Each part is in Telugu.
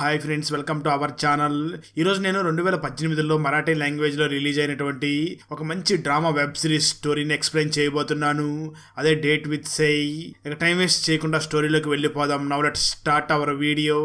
Hi friends, welcome to our channel. ఈరోజు నేను 2018లో మరాఠీ లాంగ్వేజ్లో రిలీజ్ అయినటువంటి ఒక మంచి డ్రామా వెబ్ సిరీస్ స్టోరీని ఎక్స్ప్లెయిన్ చేయబోతున్నాను. అదే డేట్ విత్ సై. ఇక టైం వేస్ట్ చేయకుండా స్టోరీలోకి వెళ్ళిపోదాం. Now let's start our video.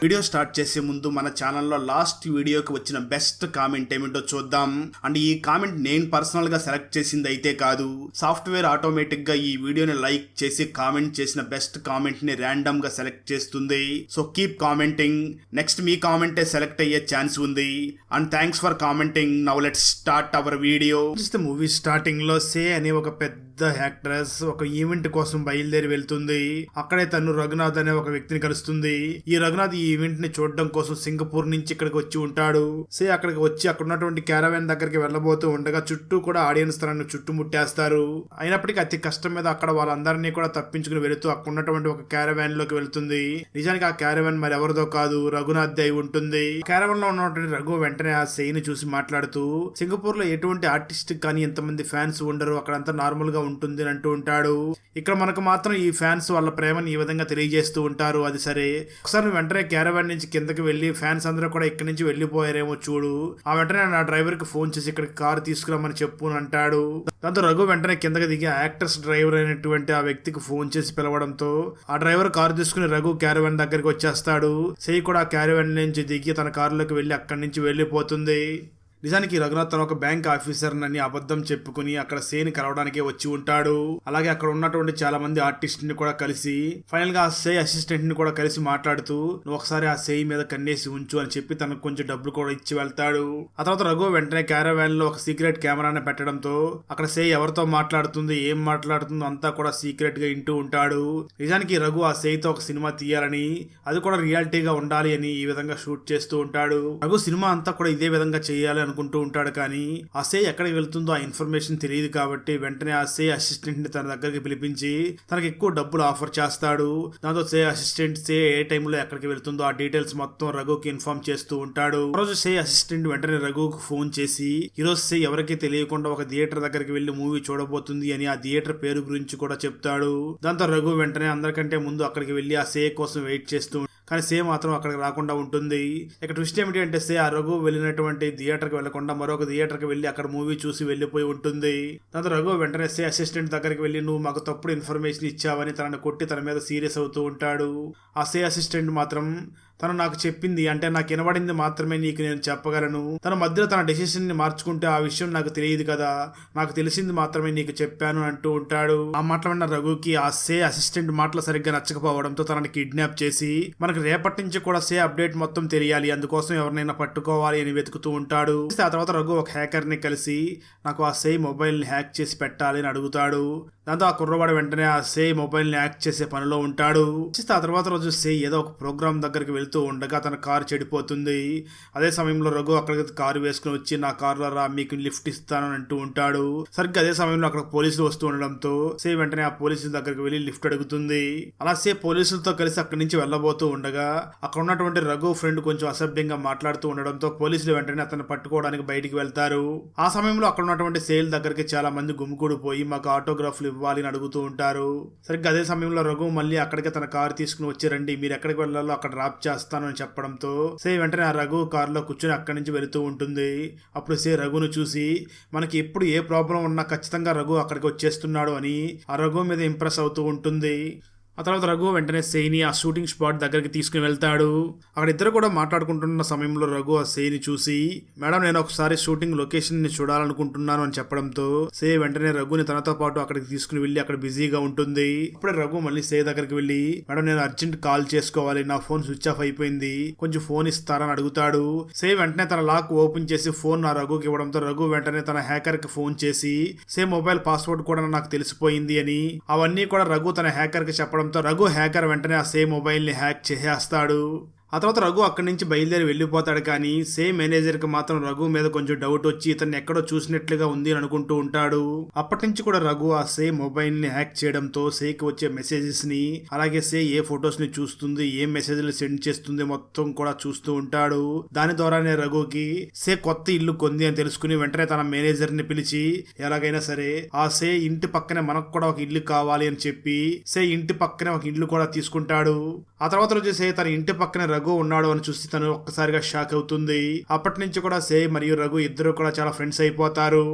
Video start చేసే ముందు మన ఛానల్లో లాస్ట్ వీడియోకి వచ్చిన బెస్ట్ కామెంట్ ఏమిటో చూద్దాం. అండ్ ఈ కామెంట్ నేను పర్సనల్ గా సెలెక్ట్ చేసింది అయితే కాదు. సాఫ్ట్వేర్ ఆటోమేటిక్ గా ఈ వీడియోని లైక్ చేసి కామెంట్ చేసిన బెస్ట్ కామెంట్ ని ర్యాండమ్ గా సెలెక్ట్ చేస్తుంది. So keep commenting. నెక్స్ట్ మీ కామెంటే సెలెక్ట్ అయ్యే ఛాన్స్ ఉంది. And thanks for commenting. Now let's start our video. Movie starting లో సే అనే ఒక పెద్ద యాక్ట్రెస్ ఒక ఈవెంట్ కోసం బయలుదేరి వెళ్తుంది. అక్కడే తను రఘునాథ్ అనే ఒక వ్యక్తిని కలుస్తుంది. ఈ రఘునాథ్ ఈ ఈవెంట్ ని చూడడం కోసం సింగపూర్ నుంచి ఇక్కడికి వచ్చి ఉంటాడు. సే అక్కడికి వచ్చి అక్కడ ఉన్నటువంటి క్యారవాన్ దగ్గరికి వెళ్ళబోతూ ఉండగా చుట్టూ కూడా ఆడియన్స్ తనను చుట్టుముట్టేస్తారు. అయినప్పటికీ అతి కష్టం మీద అక్కడ వాళ్ళందరినీ కూడా తప్పించుకుని వెళుతూ అక్కడ ఉన్నటువంటి ఒక క్యారవాన్ లోకి వెళ్తుంది. నిజానికి ఆ క్యారవాన్ మరి ఎవరిదో కాదు, రఘునాథ్ అయి ఉంటుంది. క్యారవాన్ లో ఉన్నటువంటి రఘు వెంటనే ఆ సేని చూసి మాట్లాడుతూ, సింగపూర్ లో ఎటువంటి ఆర్టిస్ట్ కానీ ఎంతమంది ఫ్యాన్స్ ఉండరు, అక్కడంతా నార్మల్ గా ఉంటుంది అని అంటూ ఉంటాడు. ఇక్కడ మనకు మాత్రం ఈ ఫ్యాన్స్ వాళ్ళ ప్రేమని ఈ విధంగా తెలియజేస్తూ ఉంటారు. అది సరే, ఒకసారి వెంటనే క్యారవాన్ నుంచి కిందకి వెళ్లి ఫ్యాన్స్ అందరూ కూడా ఇక్కడి నుంచి వెళ్లిపోయారేమో చూడు. ఆ వెంటనే నా డ్రైవర్ కి ఫోన్ చేసి ఇక్కడికి కారు తీసుకురామని చెప్పు అని అంటాడు. దాంతో రఘు వెంటనే కిందకి దిగి యాక్టర్స్ డ్రైవర్ అయినటువంటి ఆ వ్యక్తికి ఫోన్ చేసి పిలవడంతో ఆ డ్రైవర్ కారు తీసుకుని రఘు క్యారవాన్ దగ్గరికి వచ్చేస్తాడు. సై కూడా ఆ క్యారవాన్ నుంచి దిగి తన కారులోకి వెళ్లి అక్కడి నుంచి వెళ్లిపోతుంది. నిజానికి రఘునాథ్ తన ఒక బ్యాంక్ ఆఫీసర్ నని అబద్ధం చెప్పుకుని అక్కడ సేని కలవడానికి వచ్చి ఉంటాడు. అలాగే అక్కడ ఉన్నటువంటి చాలా మంది ఆర్టిస్ట్ ని కూడా కలిసి ఫైనల్ గా ఆ సే అసిస్టెంట్ ని కూడా కలిసి మాట్లాడుతూ, నువ్వు ఒకసారి ఆ సే మీద కన్నేసి ఉంచు అని చెప్పి తనకు కొంచెం డబ్బులు కూడా ఇచ్చి వెళ్తాడు. ఆ తర్వాత రఘు వెంటనే క్యారవాన్ లో ఒక సీక్రెట్ కెమెరాని పెట్టడంతో అక్కడ సే ఎవరితో మాట్లాడుతుంది, ఏం మాట్లాడుతుందో అంతా కూడా సీక్రెట్ గా వింటూ ఉంటాడు. నిజానికి రఘు ఆ సేతో ఒక సినిమా తీయాలని, అది కూడా రియాలిటీగా ఉండాలి అని ఈ విధంగా షూట్ చేస్తూ ఉంటాడు. రఘు సినిమా అంతా కూడా ఇదే విధంగా చేయాలి అనుకుంటూ ఉంటాడు. కానీ ఆ సే ఎక్కడికి వెళ్తుందో ఆ ఇన్ఫర్మేషన్ తెలియదు కాబట్టి వెంటనే ఆ సే అసిస్టెంట్ ని తన దగ్గరికి పిలిపించి తనకి ఎక్కువ డబ్బులు ఆఫర్ చేస్తాడు. దాంతో సే అసిస్టెంట్ సే ఏ టైంలో ఎక్కడికి వెళ్తుందో ఆ డీటెయిల్స్ మొత్తం రఘుకి ఇన్ఫార్మ్ చేస్తూ ఉంటాడు. రోజు సే అసిస్టెంట్ వెంటనే రఘుకు ఫోన్ చేసి ఈరోజు సే ఎవరికి తెలియకుండా ఒక థియేటర్ దగ్గరికి వెళ్లి మూవీ చూడబోతుంది అని ఆ థియేటర్ పేరు గురించి కూడా చెప్తాడు. దాంతో రఘు వెంటనే అందరికంటే ముందు అక్కడికి వెళ్లి ఆ సే కోసం వెయిట్ చేస్తూ, కానీ సే మాత్రం అక్కడికి రాకుండా ఉంటుంది. ఇక ట్విస్ట్ ఏమిటి అంటే సే ఆ రఘు వెళ్ళినటువంటి థియేటర్ కి వెళ్లకుండా మరొక థియేటర్ కి వెళ్లి అక్కడ మూవీ చూసి వెళ్లిపోయి ఉంటుంది. దాంతో రఘు వెంటనే సే అసిస్టెంట్ దగ్గరికి వెళ్లి, నువ్వు మాకు తప్పుడు ఇన్ఫర్మేషన్ ఇచ్చావని తనని కొట్టి తన మీద సీరియస్ అవుతూ ఉంటాడు. ఆ సే అసిస్టెంట్ మాత్రం తను నాకు చెప్పింది, అంటే నాకు వినబడింది మాత్రమే నీకు నేను చెప్పగలను. తన మధ్యలో తన డెసిషన్ ని మార్చుకుంటే ఆ విషయం నాకు తెలియదు కదా, నాకు తెలిసింది మాత్రమే నీకు చెప్పాను అంటూ ఉంటాడు. ఆ మాటలు విన్న రఘుకి ఆ సే అసిస్టెంట్ మాటలు సరిగ్గా నచ్చకపోవడంతో తనని కిడ్నాప్ చేసి మనకి రేపటి నుంచి కూడా సే అప్డేట్ మొత్తం తెలియాలి, అందుకోసం ఎవరినైనా పట్టుకోవాలి అని వెతుకుతూ ఉంటాడు. ఆ తర్వాత రఘు ఒక హ్యాకర్ ని కలిసి నాకు ఆ సే మొబైల్ ని హ్యాక్ చేసి పెట్టాలి అని అడుగుతాడు. దాంతో ఆ కుర్రవాడు వెంటనే ఆ సే మొబైల్ ని హ్యాక్ చేసే పనిలో ఉంటాడు. ఆ తర్వాత రోజు సే ఏదో ఒక ప్రోగ్రామ్ దగ్గరికి వెళ్తూ ఉండగా తన కారు చెడిపోతుంది. అదే సమయంలో రఘు అక్కడికి కారు వేసుకుని వచ్చి, నా కారులో రా, మీకు లిఫ్ట్ ఇస్తాను అని అంటూ ఉంటాడు. సరిగ్గా అదే సమయంలో అక్కడ పోలీసులు వస్తూ ఉండడంతో సే వెంటనే ఆ పోలీసుల దగ్గరికి వెళ్లి లిఫ్ట్ అడుగుతుంది. అలా సే పోలీసులతో కలిసి అక్కడి నుంచి వెళ్ళబోతూ ఉండగా అక్కడ ఉన్నటువంటి రఘు ఫ్రెండ్ కొంచెం అసభ్యంగా మాట్లాడుతూ ఉండడంతో పోలీసులు వెంటనే అతన్ని పట్టుకోవడానికి బయటికి వెళ్తారు. ఆ సమయంలో అక్కడ ఉన్నటువంటి సేల్ దగ్గరికి చాలా మంది గుమికూడిపోయి మాకు ఆటోగ్రాఫ్లు ఇవ్వాలి అని అడుగుతూ ఉంటారు. సరిగ్గా అదే సమయంలో రఘు మళ్ళీ అక్కడికి తన కారు తీసుకుని వచ్చి, రండి మీరు ఎక్కడికి వెళ్ళాలో అక్కడ డ్రాప్ చేస్తాను అని చెప్పడంతో సే వెంటనే ఆ రఘు కారులో కూర్చొని అక్కడి నుంచి వెళుతూ ఉంటుంది. అప్పుడు సే రఘును చూసి, మనకి ఎప్పుడు ఏ ప్రాబ్లం ఉన్నా ఖచ్చితంగా రఘు అక్కడికి వచ్చేస్తున్నాడు అని ఆ రఘు మీద ఇంప్రెస్ అవుతూ ఉంటుంది. ఆ తర్వాత రఘు వెంటనే సేని ఆ షూటింగ్ స్పాట్ దగ్గరికి తీసుకుని వెళ్తాడు. అక్కడ ఇద్దరు కూడా మాట్లాడుకుంటున్న సమయంలో రఘు ఆ సేని చూసి, మేడం నేను ఒకసారి షూటింగ్ లొకేషన్ ని చూడాలనుకుంటున్నాను అని చెప్పడంతో సే వెంటనే రఘుని తనతో పాటు అక్కడికి తీసుకుని వెళ్లి అక్కడ బిజీగా ఉంటుంది. అప్పుడే రఘు మళ్ళీ సే దగ్గరికి వెళ్లి, మేడం నేను అర్జెంట్ కాల్ చేసుకోవాలి, నా ఫోన్ స్విచ్ ఆఫ్ అయిపోయింది, కొంచెం ఫోన్ ఇస్తారని అడుగుతాడు. సే వెంటనే తన లాక్ ఓపెన్ చేసి ఫోన్ నా రఘుకి ఇవ్వడంతో రఘు వెంటనే తన హ్యాకర్ కి ఫోన్ చేసి, సే మొబైల్ పాస్వర్డ్ కూడా నాకు తెలిసిపోయింది అని అవన్నీ కూడా రఘు తన హ్యాకర్ కి చెప్పడం, రఘు హ్యాకర్ వెంటనే ఆ సే మొబైల్ ని హ్యాక్ చేసేస్తాడు. ఆ తర్వాత రఘు అక్కడి నుంచి బయలుదేరి వెళ్ళిపోతాడు. కానీ సే మేనేజర్ కి మాత్రం రఘు మీద కొంచెం డౌట్ వచ్చి ఇతన్ని ఎక్కడో చూసినట్లుగా ఉంది అని అనుకుంటూ ఉంటాడు. అప్పటి నుంచి కూడా రఘు ఆ సే మొబైల్ ని హ్యాక్ చేయడంతో సేకి వచ్చే మెసేజెస్ ని, అలాగే సే ఏ ఫొటోస్ ని చూస్తుంది, ఏ మెసేజ్లు సెండ్ చేస్తుంది మొత్తం కూడా చూస్తూ ఉంటాడు. దాని ద్వారానే రఘుకి సే కొత్త ఇల్లు కొంది అని తెలుసుకుని వెంటనే తన మేనేజర్ ని పిలిచి ఎలాగైనా సరే ఆ సే ఇంటి పక్కనే మనకు కూడా ఒక ఇల్లు కావాలి అని చెప్పి సే ఇంటి పక్కనే ఒక ఇల్లు కూడా తీసుకుంటాడు. ఆ తర్వాత రోజు సే తన ఇంటి పక్కనే రఘు ఉన్నాడు అని చూసి తను ఒక్కసారిగా షాక్ అవుతుంది. అప్పటి నుంచి కూడా సే మరియు రఘు ఇద్దరు కూడా చాలా ఫ్రెండ్స్ అయిపోతారు.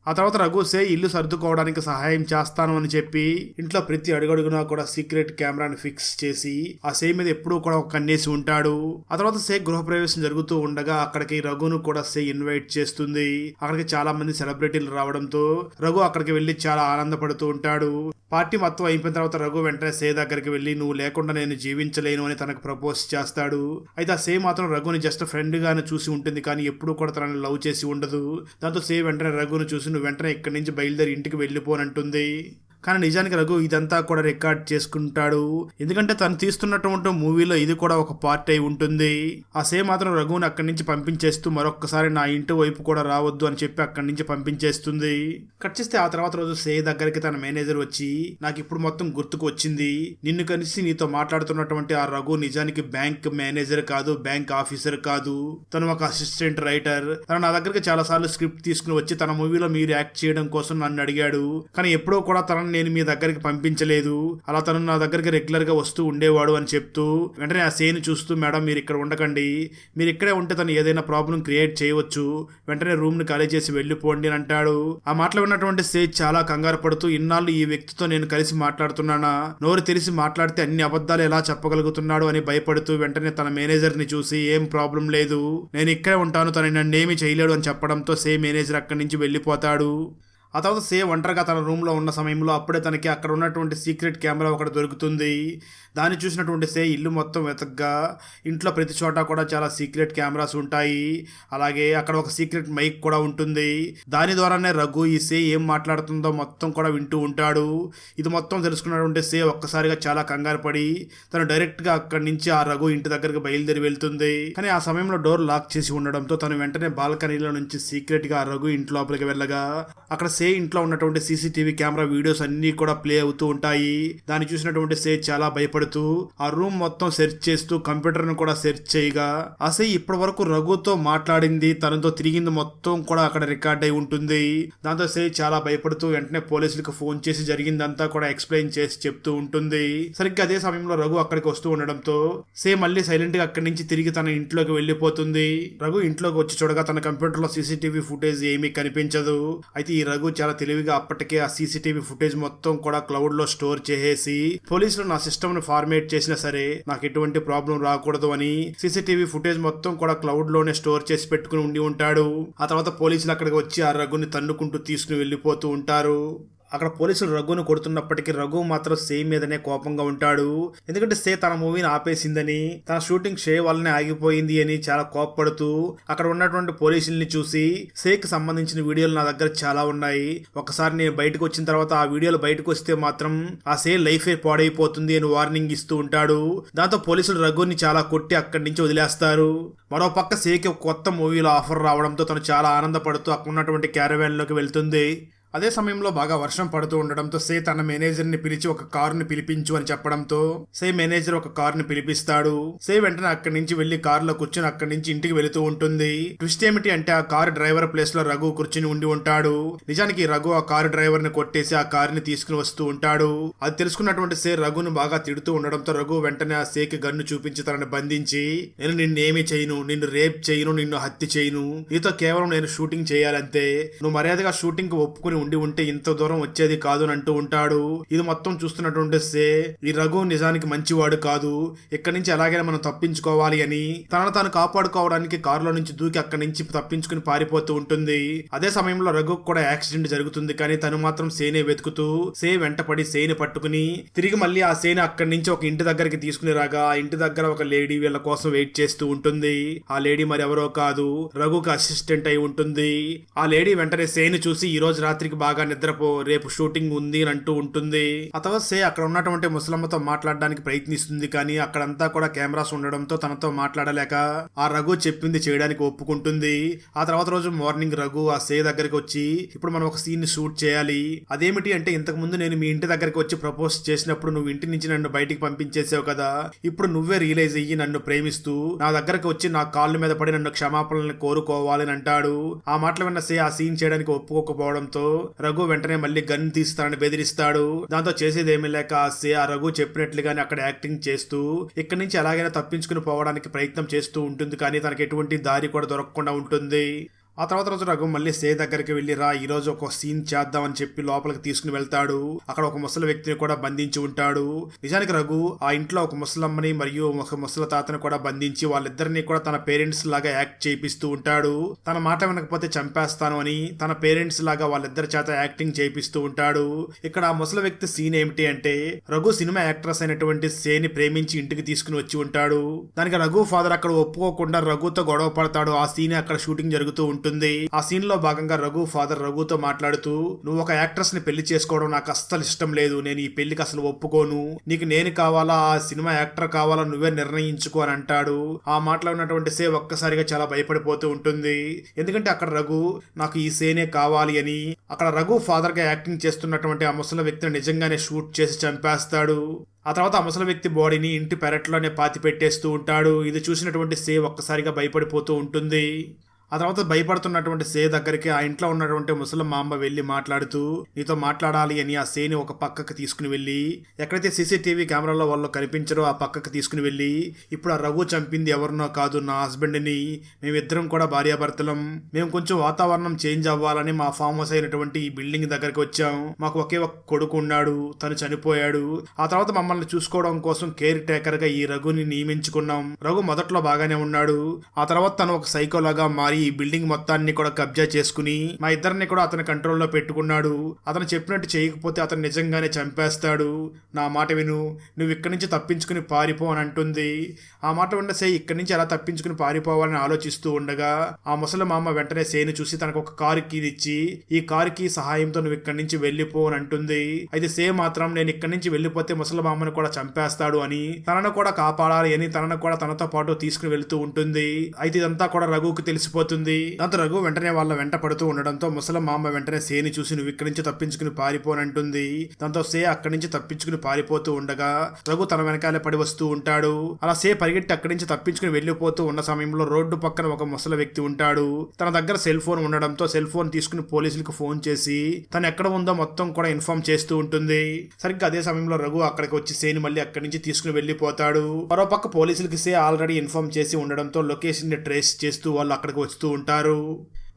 ఆ తర్వాత రఘు సే ఇల్లు సర్దుకోవడానికి సహాయం చేస్తాను అని చెప్పి ఇంట్లో ప్రతి అడుగడుగునా కూడా సీక్రెట్ కెమెరాని ఫిక్స్ చేసి ఆ సే మీద ఎప్పుడూ కూడా ఒక కన్నేసి ఉంటాడు. ఆ తర్వాత సే గృహప్రవేశం జరుగుతూ ఉండగా అక్కడికి రఘును కూడా సే ఇన్వైట్ చేస్తుంది. అక్కడికి చాలా మంది సెలబ్రిటీలు రావడంతో రఘు అక్కడికి వెళ్లి చాలా ఆనందపడుతూ ఉంటాడు. పార్టీ మొత్తం అయిపోయిన తర్వాత రఘు వెంటనే సే దగ్గరికి వెళ్లి నువ్వు లేకుండా నేను జీవించలేను అని తనకు ప్రపోజ్ చేస్తాడు. అయితే ఆ సే మాత్రం రఘుని జస్ట్ ఫ్రెండ్ గానే చూసి ఉంటుంది, కానీ ఎప్పుడూ కూడా తనని లవ్ చేసి ఉండదు. దాంతో సే వెంటనే రఘును చూసి నువ్వు వెంటనే ఇక్కడి నుంచి బయలుదేరి ఇంటికి వెళ్ళిపోనంటుంది. కానీ నిజానికి రఘు ఇదంతా కూడా రికార్డ్ చేసుకుంటాడు, ఎందుకంటే తను తీస్తున్నటువంటి మూవీలో ఇది కూడా ఒక పార్ట్ అయి ఉంటుంది. ఆ సే మాత్రం రఘుని అక్కడి నుంచి పంపించేస్తూ మరొక్కసారి నా ఇంటి వైపు కూడా రావద్దు అని చెప్పి అక్కడి నుంచి పంపించేస్తుంది. కట్ చేస్తే ఆ తర్వాత రోజు సే దగ్గరికి తన మేనేజర్ వచ్చి నాకు ఇప్పుడు మొత్తం గుర్తుకు వచ్చింది, నిన్ను కలిసి నీతో మాట్లాడుతున్నటువంటి ఆ రఘు నిజానికి బ్యాంక్ మేనేజర్ కాదు, బ్యాంక్ ఆఫీసర్ కాదు, తను ఒక అసిస్టెంట్ రైటర్. తను నా దగ్గరికి చాలా సార్లు స్క్రిప్ట్ తీసుకుని వచ్చి తన మూవీలో మీరు యాక్ట్ చేయడం కోసం నన్ను అడిగాడు, కానీ ఎప్పుడూ కూడా తనని నేను మీ దగ్గరికి పంపించలేదు. అలా తను నా దగ్గరికి రెగ్యులర్ గా వస్తూ ఉండేవాడు అని చెప్తూ వెంటనే ఆ సేని చూస్తూ మేడం మీరు ఇక్కడ ఉండకండి, మీరు ఇక్కడే ఉంటే తను ఏదైనా ప్రాబ్లం క్రియేట్ చేయవచ్చు, వెంటనే రూమ్ ని ఖాళీ చేసి వెళ్ళిపోండి అని అంటాడు. ఆ మాటలు విన్నటువంటి సే చాలా కంగారు పడుతూ ఇన్నాళ్ళు ఈ వ్యక్తితో నేను కలిసి మాట్లాడుతున్నానా, నోరు తెరిచి మాట్లాడితే అన్ని అబద్ధాలు ఎలా చెప్పగలుగుతున్నాడు అని భయపడుతూ వెంటనే తన మేనేజర్ ని చూసి ఏం ప్రాబ్లం లేదు, నేను ఇక్కడే ఉంటాను, తను నన్నేమీ చేయలేడు అని చెప్పడంతో సే మేనేజర్ అక్కడి నుంచి వెళ్ళిపోతాడు. ఆ తర్వాత సే ఒంటరిగా తన రూమ్లో ఉన్న సమయంలో అప్పుడే తనకి అక్కడ ఉన్నటువంటి సీక్రెట్ కెమెరా ఒకటి దొరుకుతుంది. దాన్ని చూసినటువంటి సే ఇల్లు మొత్తం వెతకగా ఇంట్లో ప్రతి చోట కూడా చాలా సీక్రెట్ కెమెరాస్ ఉంటాయి, అలాగే అక్కడ ఒక సీక్రెట్ మైక్ కూడా ఉంటుంది. దాని ద్వారానే రఘు ఈ సే ఏం మాట్లాడుతుందో మొత్తం కూడా వింటూ ఉంటాడు. ఇది మొత్తం తెలుసుకున్నటువంటి సే ఒక్కసారిగా చాలా కంగారు పడి తను డైరెక్ట్గా అక్కడి నుంచి ఆ రఘు ఇంటి దగ్గరకు బయలుదేరి వెళ్తుంది. కానీ ఆ సమయంలో డోర్ లాక్ చేసి ఉండడంతో తను వెంటనే బాల్కనీలో నుంచి సీక్రెట్గా ఆ రఘు ఇంటి లోపలికి వెళ్ళగా అక్కడ సే ఇంట్లో ఉన్నటువంటి సీసీటీవీ కెమెరా వీడియోస్ అన్ని కూడా ప్లే అవుతూ ఉంటాయి. దాన్ని చూసినటువంటి సే చాలా భయపడుతూ ఆ రూమ్ మొత్తం సెర్చ్ చేస్తూ కంప్యూటర్ ను కూడా సెర్చ్ చేయగా ఆ సే ఇప్పటి వరకు రఘుతో మాట్లాడింది, తనతో తిరిగింది మొత్తం కూడా అక్కడ రికార్డ్ అయి ఉంటుంది. దాంతో సే చాలా భయపడుతూ వెంటనే పోలీసులకు ఫోన్ చేసి జరిగిందంతా కూడా ఎక్స్ప్లెయిన్ చేసి చెప్తూ ఉంటుంది. సరిగ్గా అదే సమయంలో రఘు అక్కడికి వస్తూ ఉండడంతో సే మళ్ళీ సైలెంట్ గా అక్కడి నుంచి తిరిగి తన ఇంట్లోకి వెళ్ళిపోతుంది. రఘు ఇంట్లోకి వచ్చి చూడగా తన కంప్యూటర్ లో సీసీటీవీ ఫుటేజ్ ఏమీ కనిపించదు. అయితే ఈ రఘు చాలా తెలివిగా అప్పటికే ఆ సీసీటీవీ ఫుటేజ్ మొత్తం కూడా క్లౌడ్ లో స్టోర్ చేసేసి పోలీసులు నా సిస్టమ్ ను ఫార్మేట్ చేసినా సరే నాకు ఎటువంటి ప్రాబ్లం రాకూడదు అని సీసీటీవీ ఫుటేజ్ మొత్తం కూడా క్లౌడ్ లోనే స్టోర్ చేసి పెట్టుకుని ఉండి ఉంటాడు. ఆ తర్వాత పోలీసులు అక్కడికి వచ్చి ఆ రఘుని తన్నుకుంటూ తీసుకుని వెళ్ళిపోతూ ఉంటారు. అక్కడ పోలీసులు రఘును కొడుతున్నప్పటికీ రఘు మాత్రం సే మీదనే కోపంగా ఉంటాడు, ఎందుకంటే సే తన మూవీని ఆపేసిందని, తన షూటింగ్ షే వల్లనే ఆగిపోయింది అని చాలా కోపపడుతూ అక్కడ ఉన్నటువంటి పోలీసుల్ని చూసి సేకి సంబంధించిన వీడియోలు నా దగ్గర చాలా ఉన్నాయి, ఒకసారి నేను బయటకు వచ్చిన తర్వాత ఆ వీడియోలు బయటకు వస్తే మాత్రం ఆ సే లైఫే పాడైపోతుంది అని వార్నింగ్ ఇస్తూ ఉంటాడు. దాంతో పోలీసులు రఘుని చాలా కొట్టి అక్కడి నుంచి వదిలేస్తారు. మరో పక్క సేకి ఒక కొత్త మూవీలో ఆఫర్ రావడంతో తను చాలా ఆనందపడుతూ అక్కడ ఉన్నటువంటి క్యారవాన్ లోకి వెళ్తుంది. అదే సమయంలో బాగా వర్షం పడుతూ ఉండడంతో సే తన మేనేజర్ ని పిలిచి ఒక కారుని పిలిపించు అని చెప్పడంతో సే మేనేజర్ ఒక కారుని పిలిపిస్తాడు. సే వెంటనే అక్కడి నుంచి వెళ్లి కారులో కూర్చొని అక్కడి నుంచి ఇంటికి వెళుతూ ఉంటుంది. ట్విస్ట్ ఏమిటి అంటే ఆ కారు డ్రైవర్ ప్లేస్ లో రఘు కూర్చుని ఉండి ఉంటాడు. నిజానికి రఘు ఆ కారు డ్రైవర్ ని కొట్టేసి ఆ కారుని తీసుకుని వస్తూ ఉంటాడు. అది తెలుసుకున్నటువంటి సే రఘును బాగా తిడుతూ ఉండడంతో రఘు వెంటనే ఆ సేకి గన్ను చూపించి తనని బంధించి నేను నిన్నేమీ చేయను, నిన్ను రేప్ చేయను, నిన్ను హత్య చేయను, నీతో కేవలం నేను షూటింగ్ చేయాలంతే, నువ్వు మర్యాదగా షూటింగ్ కి ఒప్పుకుని ఉండి ఉంటే ఇంత దూరం వచ్చేది కాదు అని అంటూ ఉంటాడు. ఇది మొత్తం చూస్తున్నటువంటి సే ఈ రఘు నిజానికి మంచివాడు కాదు, ఇక్కడి నుంచి ఎలాగైనా మనం తప్పించుకోవాలి అని తనను తాను కాపాడుకోవడానికి కారులో నుంచి దూకి అక్కడి నుంచి తప్పించుకుని పారిపోతూ ఉంటుంది. అదే సమయంలో రఘు కూడా యాక్సిడెంట్ జరుగుతుంది, కానీ తను మాత్రం సేనే వెతుకుతూ సే వెంటపడి సేని పట్టుకుని తిరిగి మళ్ళీ ఆ సేని అక్కడి నుంచి ఒక ఇంటి దగ్గరికి తీసుకుని రాగా ఆ ఇంటి దగ్గర ఒక లేడీ వీళ్ళ కోసం వెయిట్ చేస్తూ ఉంటుంది. ఆ లేడీ మరి ఎవరో కాదు, రఘుకి అసిస్టెంట్ అయి ఉంటుంది. ఆ లేడీ వెంటనే సేని చూసి ఈ రోజు రాత్రికి టైంకి బాగా నిద్రపో, రేపు షూటింగ్ ఉంది అని అంటూ ఉంటుంది. ఆ తర్వాత సే అక్కడ ఉన్నటువంటి ముసలమ్మతో మాట్లాడడానికి ప్రయత్నిస్తుంది, కానీ అక్కడంతా కూడా కెమెరాస్ ఉండడంతో తనతో మాట్లాడలేక ఆ రఘు చెప్పింది చేయడానికి ఒప్పుకుంటుంది. ఆ తర్వాత రోజు మార్నింగ్ రఘు ఆ సే దగ్గరికి వచ్చి, ఇప్పుడు మనం ఒక సీన్ ని షూట్ చేయాలి. అదేమిటి అంటే, ఇంతకు ముందు నేను మీ ఇంటి దగ్గరికి వచ్చి ప్రపోజ్ చేసినప్పుడు నువ్వు ఇంటి నుంచి నన్ను బయటికి పంపించేసావు కదా, ఇప్పుడు నువ్వే రియలైజ్ అయ్యి నన్ను ప్రేమిస్తూ నా దగ్గరకు వచ్చి నా కాళ్ళ మీద పడి నన్ను క్షమాపణలను కోరుకోవాలని అంటాడు. ఆ మాటలు విన్న సే ఆ సీన్ చేయడానికి ఒప్పుకోకపోవడంతో రఘు వెంటనే మళ్ళీ గన్ తీస్తానని బెదిరిస్తాడు. దాంతో చేసేదేమీ లేక ఆ సే ఆ రఘు చెప్పినట్లుగానే అక్కడ యాక్టింగ్ చేస్తూ ఇక్కడి నుంచి ఎలాగైనా తప్పించుకుని పోవడానికి ప్రయత్నం చేస్తూ ఉంటుంది, కానీ తనకి ఎటువంటి దారి కూడా దొరకకుండా ఉంటుంది. ఆ తర్వాత రోజు రఘు మళ్ళీ సే దగ్గరికి వెళ్లి, రా ఈ రోజు ఒక సీన్ చేద్దామని చెప్పి లోపలికి తీసుకుని వెళ్తాడు. అక్కడ ఒక ముసలి వ్యక్తిని కూడా బంధించి ఉంటాడు. నిజానికి రఘు ఆ ఇంట్లో ఒక ముసలమ్మని మరియు ఒక ముసలి తాతని కూడా బంధించి వాళ్ళిద్దరిని కూడా తన పేరెంట్స్ లాగా యాక్ట్ చేపిస్తూ ఉంటాడు. తన మాట వినకపోతే చంపేస్తాను అని తన పేరెంట్స్ లాగా వాళ్ళిద్దరి చేత యాక్టింగ్ చేపిస్తూ ఉంటాడు. ఇక్కడ ఆ ముసలి వ్యక్తి సీన్ ఏమిటి అంటే, రఘు సినిమా యాక్ట్రెస్ అయినటువంటి సేని ప్రేమించి ఇంటికి తీసుకుని వచ్చి ఉంటాడు. దానికి రఘు ఫాదర్ అక్కడ ఒప్పుకోకుండా రఘుతో గొడవ పడతాడు. ఆ సీన్ అక్కడ షూటింగ్ జరుగుతూ ఉంటుంది. ఆ సీన్ లో భాగంగా రఘు ఫాదర్ రఘుతో మాట్లాడుతూ, నువ్వు ఒక యాక్ట్రెస్ ని పెళ్లి చేసుకోవడం నాకు అస్సలు ఇష్టం లేదు, నేను ఈ పెళ్లికి అసలు ఒప్పుకోను, నీకు నేను కావాలా ఆ సినిమా యాక్టర్ కావాలా నువ్వే నిర్ణయించుకో అని అంటాడు. ఆ మాటలో ఉన్నటువంటి సే ఒక్కసారిగా చాలా భయపడిపోతూ ఉంటుంది. ఎందుకంటే అక్కడ రఘు నాకు ఈ సేనే కావాలి అని అక్కడ రఘు ఫాదర్ గా యాక్టింగ్ చేస్తున్నటువంటి ఆ ముసలి వ్యక్తిని నిజంగానే షూట్ చేసి చంపేస్తాడు. ఆ తర్వాత ఆ ముసలి వ్యక్తి బాడీని ఇంటి పెరట్లోనే పాతి పెట్టేస్తూ ఉంటాడు. ఇది చూసినటువంటి సే ఒక్కసారిగా భయపడిపోతూ ఉంటుంది. ఆ తర్వాత భయపడుతున్నటువంటి సే దగ్గరికి ఆ ఇంట్లో ఉన్నటువంటి ముసలమ్మ అమ్మ వెళ్లి మాట్లాడుతూ, నీతో మాట్లాడాలి అని ఆ సేని ఒక పక్కకు తీసుకుని వెళ్లి, ఎక్కడైతే సీసీటీవీ కెమెరాలో వాళ్ళు కనిపించరో ఆ పక్కకు తీసుకుని వెళ్లి, ఇప్పుడు ఆ రఘు చంపింది ఎవరినో కాదు, నా హస్బెండ్ ని, మేమిద్దరం కూడా భార్యాభర్తలం, మేము కొంచెం వాతావరణం చేంజ్ అవ్వాలని మా ఫామ్ హౌస్ అయినటువంటి ఈ బిల్డింగ్ దగ్గరికి వచ్చాం, మాకు ఒకే ఒక కొడుకు ఉన్నాడు, తను చనిపోయాడు, ఆ తర్వాత మమ్మల్ని చూసుకోవడం కోసం కేర్ టేకర్ గా ఈ రఘుని నియమించుకున్నాం. రఘు మొదట్లో బాగానే ఉన్నాడు, ఆ తర్వాత తను ఒక సైకోలాగా మారి ఈ బిల్డింగ్ మొత్తాన్ని కూడా కబ్జా చేసుకుని మా ఇద్దరిని కూడా అతని కంట్రోల్లో పెట్టుకున్నాడు. అతను చెప్పినట్టు చేయకపోతే అతను నిజంగానే చంపేస్తాడు, నా మాట విను, నువ్వు ఇక్కడి నుంచి తప్పించుకుని పారిపో అని అంటుంది. ఆ మాట విన్న సే ఇక్కడి నుంచి ఎలా తప్పించుకుని పారిపోవాలని ఆలోచిస్తూ ఉండగా ఆ ముసలి మామ వెంటనే సేని చూసి తనకు ఒక కారు కీ ఇచ్చి, ఈ కారు కీ సహాయంతో నువ్వు ఇక్కడి నుంచి వెళ్ళిపో అని అంటుంది. అయితే సే మాత్రం నేను ఇక్కడి నుంచి వెళ్ళిపోతే ముసలి మామను కూడా చంపేస్తాడు అని, తనను కూడా కాపాడాలి అని తనను కూడా తనతో పాటు తీసుకుని వెళ్తూ ఉంటుంది. అయితే ఇదంతా కూడా రఘుకి తెలిసిపోతుంది. దాంతో రఘు వెంటనే వాళ్ళ వెంట పడుతూ ఉండడంతో ముసలమ్మ అమ్మ వెంటనే సేని చూసి నువ్వు ఇక్కడి నుంచి తప్పించుకుని పారిపోనంటుంది. దాంతో సే అక్కడి నుంచి తప్పించుకుని పారిపోతూ ఉండగా రఘు తన వెనకాలే పడి వస్తూ ఉంటాడు. అలా సే పరిగెట్టి అక్కడి నుంచి తప్పించుకుని వెళ్లిపోతూ ఉన్న సమయంలో రోడ్డు పక్కన ఒక ముసలి వ్యక్తి ఉంటాడు. తన దగ్గర సెల్ ఫోన్ ఉండడంతో సెల్ ఫోన్ తీసుకుని పోలీసులకు ఫోన్ చేసి తను ఎక్కడ ఉందో మొత్తం కూడా ఇన్ఫార్మ్ చేస్తూ ఉంటుంది. సరిగ్గా అదే సమయంలో రఘు అక్కడికి వచ్చి సేని మళ్ళీ అక్కడి నుంచి తీసుకుని వెళ్లిపోతాడు. మరోపక్క పోలీసులకి సే ఆల్రెడీ ఇన్ఫార్మ్ చేసి ఉండడంతో లొకేషన్ ని ట్రేస్ చేస్తూ వాళ్ళు అక్కడికి వస్తూ ఉంటారు.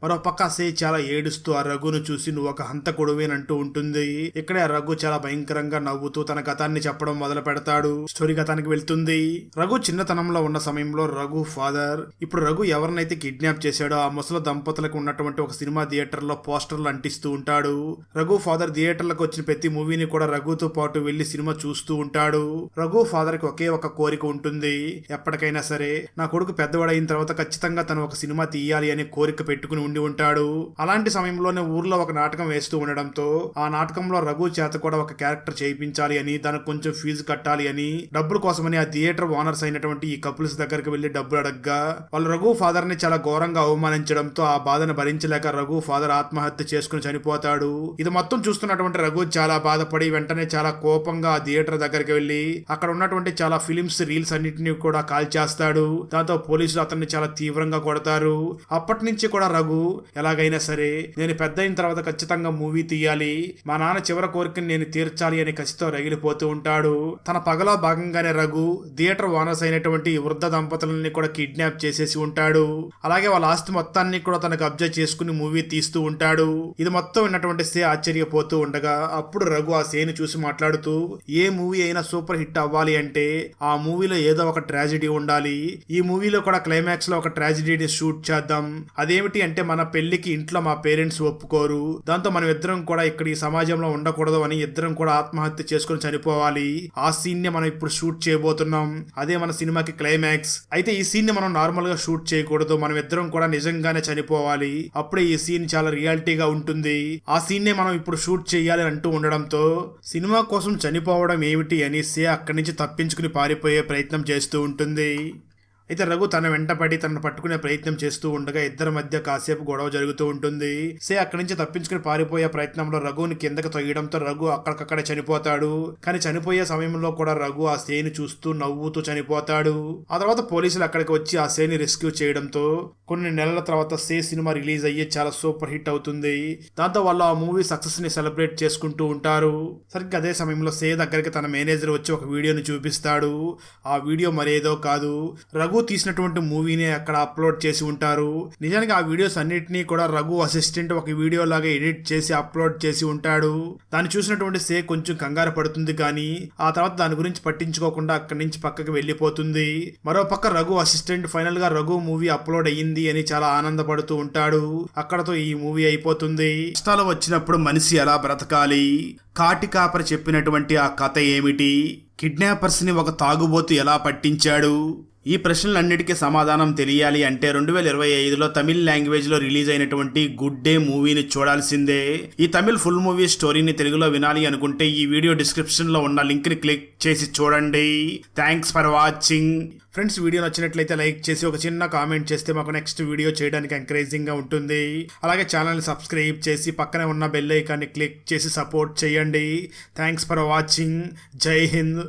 మరో పక్క సే చాలా ఏడుస్తూ ఆ రఘును చూసి నువ్వు ఒక హంతకుడువేనంటూ ఉంటుంది. ఇక్కడే ఆ రఘు చాలా భయంకరంగా నవ్వుతూ తన గతాన్ని చెప్పడం మొదలు పెడతాడు. స్టోరీ గతానికి వెళ్తుంది. రఘు చిన్నతనంలో ఉన్న సమయంలో రఘు ఫాదర్ ఇప్పుడు రఘు ఎవరినైతే కిడ్నాప్ చేశాడో ఆ ముసలి దంపతులకు ఉన్నటువంటి ఒక సినిమా థియేటర్ లో పోస్టర్లు అంటిస్తూ ఉంటాడు. రఘు ఫాదర్ థియేటర్లకు వచ్చిన ప్రతి మూవీని కూడా రఘుతో పాటు వెళ్లి సినిమా చూస్తూ ఉంటాడు. రఘు ఫాదర్ కి ఒకే ఒక కోరిక ఉంటుంది, ఎప్పటికైనా సరే నా కొడుకు పెద్దవాడైన తర్వాత ఖచ్చితంగా తను ఒక సినిమా తీయాలి అనే కోరిక పెట్టుకుని ఉండి ఉంటాడు. అలాంటి సమయంలోనే ఊర్లో ఒక నాటకం వేస్తూ ఉండడంతో ఆ నాటకంలో రఘు చేత కూడా ఒక క్యారెక్టర్ చేయించాలి అని, దానికి కొంచెం ఫీజు కట్టాలి అని, డబ్బుల కోసమని ఆ థియేటర్ ఓనర్స్ అయినటువంటి ఈ కపుల్స్ దగ్గరికి వెళ్లి డబ్బులు అడగ్గా వాళ్ళు రఘు ఫాదర్ ని చాలా ఘోరంగా అవమానించడంతో ఆ బాధను భరించలేక రఘు ఫాదర్ ఆత్మహత్య చేసుకుని చనిపోతాడు. ఇది మొత్తం చూస్తున్నటువంటి రఘు చాలా బాధపడి వెంటనే చాలా కోపంగా ఆ థియేటర్ దగ్గరికి వెళ్లి అక్కడ ఉన్నటువంటి చాలా ఫిలిమ్స్ రీల్స్ అన్నిటిని కూడా కాల్ చేస్తాడు. దాంతో పోలీసులు అతన్ని చాలా తీవ్రంగా కొడతారు. అప్పటి నుంచి కూడా రఘు ఎలాగైనా సరే నేను పెద్ద అయిన తర్వాత ఖచ్చితంగా మూవీ తీయాలి, మా నాన్న చివరి కోరికని నేను తీర్చాలి అని కసితో రగిలిపోతూ ఉంటాడు. తన పగలో భాగంగానే రఘు థియేటర్ ఓనర్స్ అయినటువంటి వృద్ధ దంపతులని కూడా కిడ్నాప్ చేసేసి ఉంటాడు. అలాగే వాళ్ళ ఆస్తి మొత్తాన్ని కూడా తనకు కబ్జా చేసుకుని మూవీ తీస్తూ ఉంటాడు. ఇది మొత్తం విన్నటువంటి సే ఆశ్చర్యపోతూ ఉండగా అప్పుడు రఘు ఆ సేని చూసి మాట్లాడుతూ, ఏ మూవీ అయినా సూపర్ హిట్ అవ్వాలి అంటే ఆ మూవీలో ఏదో ఒక ట్రాజెడీ ఉండాలి, ఈ మూవీలో కూడా క్లైమాక్స్ లో ఒక ట్రాజెడీని షూట్ చేద్దాం, అదేమిటి అంటే మన పెళ్లికి ఇంట్లో మా పేరెంట్స్ ఒప్పుకోరు, దాంతో మనం ఇద్దరం కూడా ఇక్కడ ఈ సమాజంలో ఉండకూడదు అని ఇద్దరం కూడా ఆత్మహత్య చేసుకుని చనిపోవాలి. ఆ సీన్ ని మనం ఇప్పుడు షూట్ చేయబోతున్నాం. అదే మన సినిమాకి క్లైమాక్స్. అయితే ఈ సీన్ ని మనం నార్మల్ గా షూట్ చేయకూడదు, మనం ఇద్దరం కూడా నిజంగానే చనిపోవాలి. అప్పుడే ఈ సీన్ చాలా రియాలిటీగా ఉంటుంది. ఆ సీన్ నే మనం ఇప్పుడు షూట్ చేయాలి అంటూ ఉండడంతో సినిమా కోసం చనిపోవడం ఏమిటి అని సే అక్కడి నుంచి తప్పించుకుని పారిపోయే ప్రయత్నం చేస్తూ ఉంటుంది. అయితే రఘు తన వెంటపడి తనను పట్టుకునే ప్రయత్నం చేస్తూ ఉండగా ఇద్దరి మధ్య కాసేపు గొడవ జరుగుతూ ఉంటుంది. సే అక్కడి నుంచి తప్పించుకుని పారిపోయే ప్రయత్నంలో రఘుని కిందకి తొయ్యడంతో రఘు అక్కడికక్కడే చనిపోతాడు. కానీ చనిపోయే సమయంలో కూడా రఘు ఆ సేని చూస్తూ నవ్వుతూ చనిపోతాడు. ఆ తర్వాత పోలీసులు అక్కడికి వచ్చి ఆ సేని రెస్క్యూ చేయడంతో కొన్ని నెలల తర్వాత సే సినిమా రిలీజ్ అయ్యి చాలా సూపర్ హిట్ అవుతుంది. దాంతో వాళ్ళు ఆ మూవీ సక్సెస్ ని సెలబ్రేట్ చేసుకుంటూ ఉంటారు. సరిగ్గా అదే సమయంలో సే దగ్గరికి తన మేనేజర్ వచ్చి ఒక వీడియోని చూపిస్తాడు. ఆ వీడియో మరేదో కాదు, రఘు తీసినటువంటి మూవీని అక్కడ అప్లోడ్ చేసి ఉంటారు. నిజానికి ఆ వీడియోస్ అన్నిటినీ కూడా రఘు అసిస్టెంట్ ఒక వీడియో లాగా ఎడిట్ చేసి అప్లోడ్ చేసి ఉంటాడు. దాన్ని చూసినటువంటి సే కొంచెం కంగారు పడుతుంది, కానీ ఆ తర్వాత దాని గురించి పట్టించుకోకుండా అక్కడి నుంచి పక్కకి వెళ్లిపోతుంది. మరో పక్క రఘు అసిస్టెంట్ ఫైనల్ గా రఘు మూవీ అప్లోడ్ అయ్యింది అని చాలా ఆనందపడుతూ ఉంటాడు. అక్కడతో ఈ మూవీ అయిపోతుంది. కష్టాలు వచ్చినప్పుడు మనిషి ఎలా బ్రతకాలి, కాటి కాపరి చెప్పినటువంటి ఆ కథ ఏమిటి, కిడ్నాపర్స్ ని ఒక తాగుబోతు ఎలా పట్టించాడు, ఈ ప్రశ్నలన్నిటికీ సమాధానం తెలియాలి అంటే 2025లో తమిళ్ లాంగ్వేజ్ లో రిలీజ్ అయినటువంటి గుడ్ డే మూవీని చూడాల్సిందే. ఈ తమిళ్ ఫుల్ మూవీ స్టోరీని తెలుగులో వినాలి అనుకుంటే ఈ వీడియో డిస్క్రిప్షన్ లో ఉన్న లింక్ ని క్లిక్ చేసి చూడండి. Thanks for watching. Friends, video నచ్చినట్లయితే లైక్ చేసి ఒక చిన్న కామెంట్ చేస్తే మాకు నెక్స్ట్ వీడియో చేయడానికి ఎంకరేజింగ్ గా ఉంటుంది. అలాగే ఛానల్ని సబ్స్క్రైబ్ చేసి పక్కనే ఉన్న బెల్ ఐకాన్ని క్లిక్ చేసి సపోర్ట్ చేయండి. Thanks for watching. జై హింద్.